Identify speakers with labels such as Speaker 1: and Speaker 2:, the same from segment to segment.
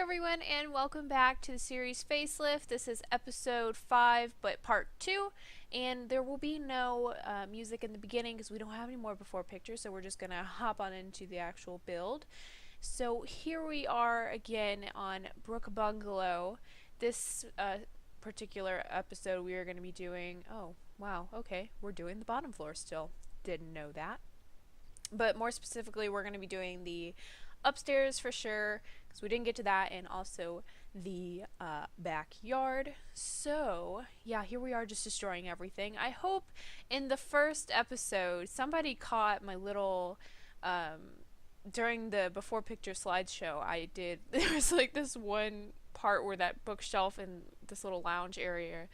Speaker 1: everyone, and welcome back to the series Facelift. This is episode 5, but part 2, and there will be no music in the beginning because we don't have any more before pictures, so we're just going to hop on into the actual build. So here we are again on Brook Bungalow. This particular episode we are going to be doing, oh wow, okay, we're doing the bottom floor still. Didn't know that. But more specifically, we're going to be doing the upstairs for sure, because we didn't get to that, and also the backyard. So yeah, here we are just destroying everything. I hope in the first episode somebody caught my little during the before picture slideshow I did. There was like this one part where that bookshelf in this little lounge area,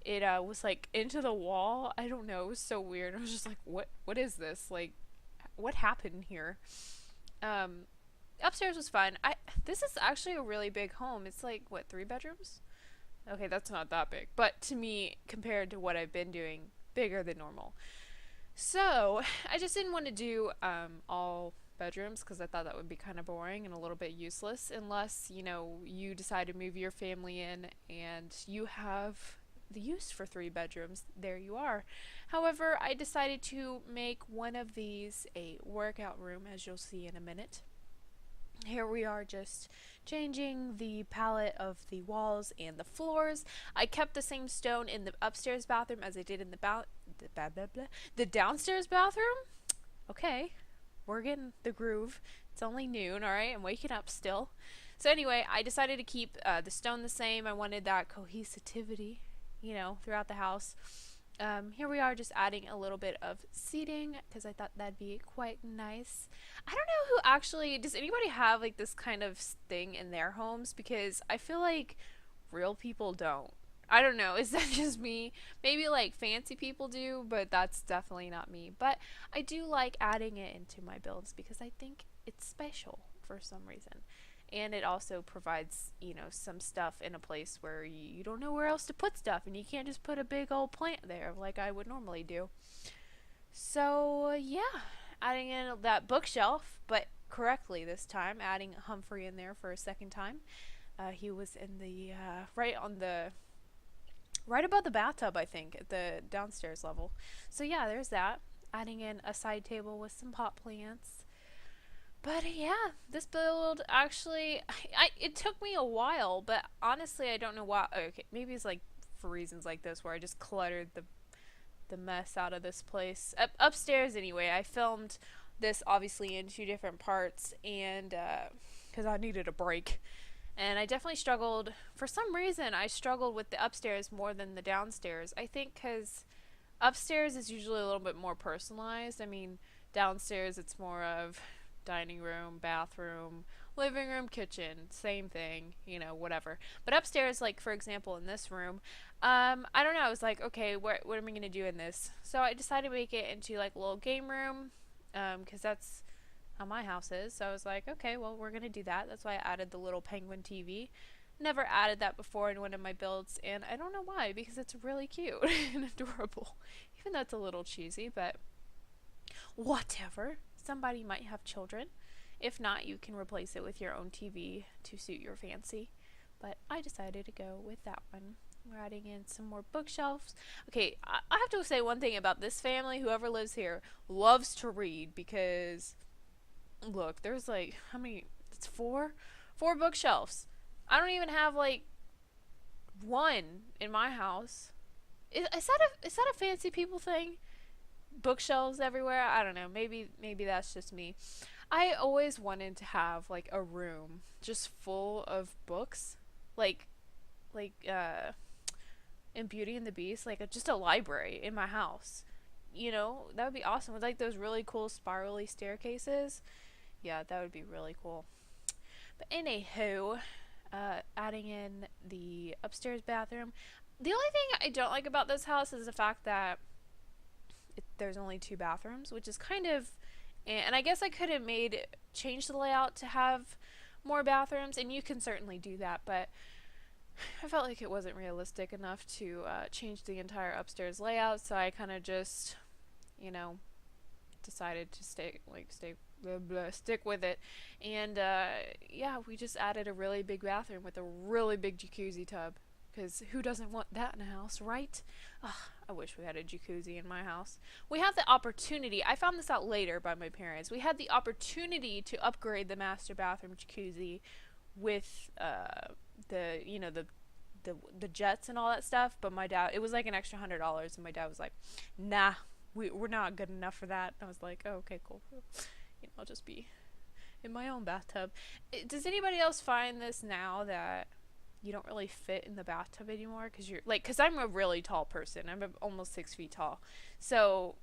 Speaker 1: it was like into the wall. I don't know, it was so weird. I was just like, what is this, like, what happened here? Upstairs was fun. This is actually a really big home. It's like, what, 3 bedrooms? Okay, that's not that big, but to me, compared to what I've been doing, bigger than normal. So I just didn't want to do all bedrooms because I thought that would be kind of boring and a little bit useless, unless you decide to move your family in and you have the use for 3 bedrooms. There you are. However, I decided to make one of these a workout room, as you'll see in a minute. Here we are, just changing the palette of the walls and the floors. I kept the same stone in the upstairs bathroom as I did in the downstairs bathroom. Okay, we're getting the groove. It's only noon, alright? I'm waking up still. So anyway, I decided to keep the stone the same. I wanted that cohesivity, throughout the house. Here we are, just adding a little bit of seating because I thought that'd be quite nice. I don't know who actually, does anybody have like this kind of thing in their homes? Because I feel like real people don't. I don't know, is that just me? Maybe like fancy people do, but that's definitely not me. But I do like adding it into my builds because I think it's special for some reason. And it also provides, some stuff in a place where you don't know where else to put stuff, and you can't just put a big old plant there like I would normally do. So yeah, adding in that bookshelf, but correctly this time, adding Humphrey in there for a second time. He was in the right above the bathtub, I think, at the downstairs level. So yeah, there's that. Adding in a side table with some pot plants. But yeah, this build actually, it took me a while, but honestly I don't know why. Okay, maybe it's like for reasons like this where I just cluttered the mess out of this place. Upstairs anyway, I filmed this obviously in 2 different parts, and because I needed a break. And I definitely struggled, for some reason I struggled with the upstairs more than the downstairs. I think because upstairs is usually a little bit more personalized. I mean, downstairs it's more of dining room, bathroom, living room, kitchen, same thing, whatever. But upstairs, like for example in this room, I don't know, I was like, okay, what am I going to do in this? So I decided to make it into like a little game room, because that's how my house is. So I was like, okay, well, we're going to do that. That's why I added the little penguin TV. Never added that before in one of my builds, and I don't know why, because it's really cute and adorable. Even though it's a little cheesy, but whatever. Somebody might have children. If not, you can replace it with your own TV to suit your fancy. But I decided to go with that one. We're adding in some more bookshelves. Okay, I have to say one thing about this family. Whoever lives here loves to read, because look, there's like, how many? It's 4 bookshelves. I don't even have like 1 in my house. Is that a fancy people thing? Bookshelves everywhere. I don't know, maybe that's just me. I always wanted to have like a room just full of books, like in Beauty and the Beast, like just a library in my house. That would be awesome, with like those really cool spirally staircases. Yeah, that would be really cool. But anywho, adding in the upstairs bathroom. The only thing I don't like about this house is the fact that there's only 2 bathrooms, which is kind of, and I guess I could have changed the layout to have more bathrooms, and you can certainly do that, but I felt like it wasn't realistic enough to change the entire upstairs layout, so I kind of just, decided to stay blah, blah, stick with it. And yeah, we just added a really big bathroom with a really big jacuzzi tub. Because who doesn't want that in a house, right? Ugh, I wish we had a jacuzzi in my house. We had the opportunity. I found this out later by my parents. We had the opportunity to upgrade the master bathroom jacuzzi with the the jets and all that stuff. But my dad, it was like an extra $100, and my dad was like, "Nah, we're not good enough for that." And I was like, "Oh, okay, cool. I'll just be in my own bathtub." Does anybody else find this now that you don't really fit in the bathtub anymore? Because you're like, because I'm a really tall person. I'm almost 6 feet tall. So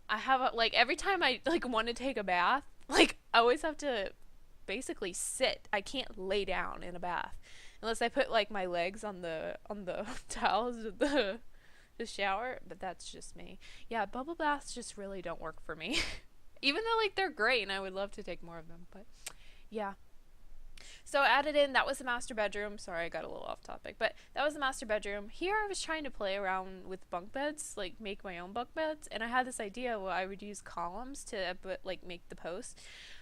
Speaker 1: I have like every time I like want to take a bath, like I always have to basically sit. I can't lay down in a bath unless I put like my legs on the towels of the shower. But that's just me. Yeah, bubble baths just really don't work for me. Even though like they're great and I would love to take more of them, but yeah. So I added in, that was the master bedroom. Sorry, I got a little off topic, but that was the master bedroom. Here I was trying to play around with bunk beds, like make my own bunk beds, and I had this idea where I would use columns to like make the posts,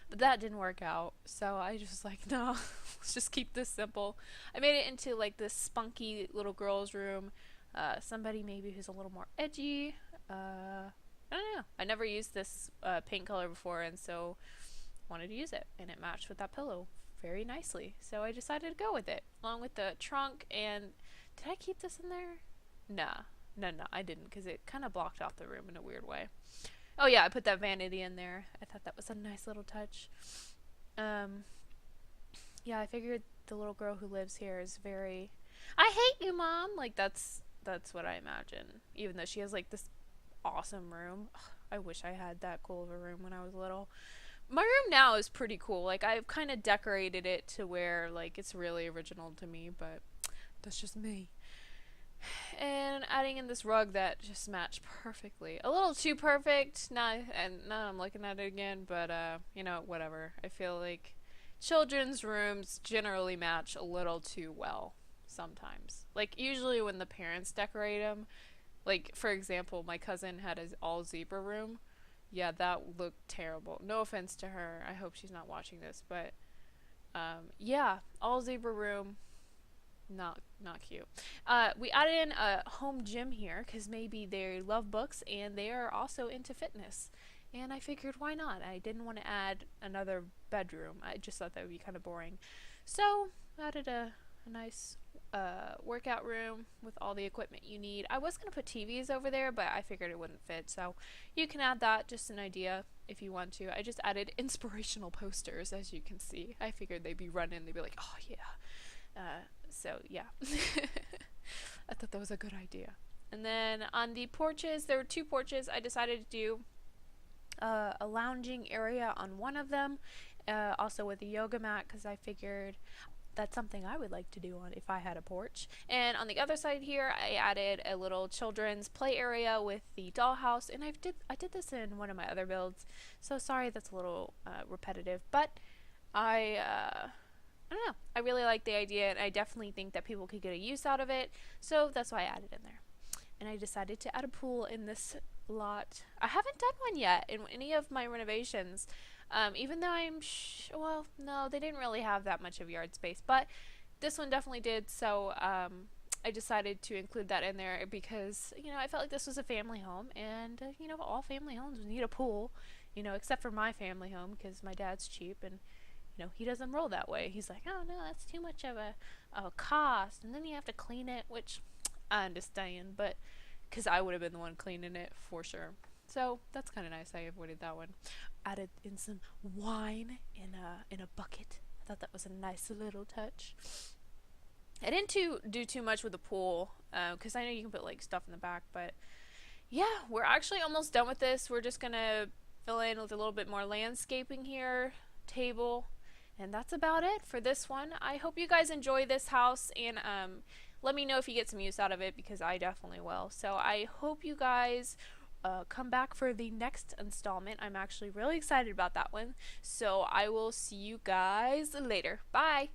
Speaker 1: but that didn't work out. So I just was like, no, let's just keep this simple. I made it into like this spunky little girl's room. Somebody maybe who's a little more edgy. I don't know. I never used this paint color before, and so wanted to use it, and it matched with that pillow very nicely. So I decided to go with it, along with the trunk. And did I keep this in there? Nah. No, I didn't, because it kind of blocked off the room in a weird way. Oh yeah, I put that vanity in there. I thought that was a nice little touch. Yeah, I figured the little girl who lives here is very, I hate you, Mom. Like that's what I imagine. Even though she has like this awesome room. Ugh, I wish I had that cool of a room when I was little. My room now is pretty cool. Like I've kind of decorated it to where like it's really original to me, but that's just me. And adding in this rug that just matched perfectly. A little too perfect. Now I'm looking at it again, but whatever. I feel like children's rooms generally match a little too well sometimes. Like usually when the parents decorate them, like for example, my cousin had his all zebra room. Yeah, that looked terrible. No offense to her. I hope she's not watching this, but yeah, all zebra room, not cute. We added in a home gym here because maybe they love books and they are also into fitness. And I figured, why not? I didn't want to add another bedroom. I just thought that would be kind of boring. So added a nice workout room with all the equipment you need. I was going to put TVs over there, but I figured it wouldn't fit. So you can add that, just an idea if you want to. I just added inspirational posters, as you can see. I figured they'd be running. They'd be like, oh yeah. So yeah. I thought that was a good idea. And then on the porches, there were two porches. I decided to do a lounging area on one of them, also with a yoga mat, because I figured that's something I would like to do on if I had a porch. And on the other side here, I added a little children's play area with the dollhouse, and I did this in one of my other builds. So sorry that's a little repetitive, but I don't know. I really like the idea, and I definitely think that people could get a use out of it. So that's why I added in there. And I decided to add a pool in this lot. I haven't done one yet in any of my renovations. Even though well, no, they didn't really have that much of yard space, but this one definitely did. So I decided to include that in there because I felt like this was a family home, and all family homes need a pool, except for my family home because my dad's cheap and he doesn't roll that way. He's like, oh no, that's too much of a cost, and then you have to clean it, which I understand, but because I would have been the one cleaning it for sure. So that's kind of nice. I avoided that one. Added in some wine in a bucket. I thought that was a nice little touch. I didn't do too much with the pool because I know you can put like stuff in the back, but yeah, we're actually almost done with this. We're just gonna fill in with a little bit more landscaping here, table, and that's about it for this one. I hope you guys enjoy this house, and let me know if you get some use out of it because I definitely will. So I hope you guys come back for the next installment. I'm actually really excited about that one. So I will see you guys later. Bye!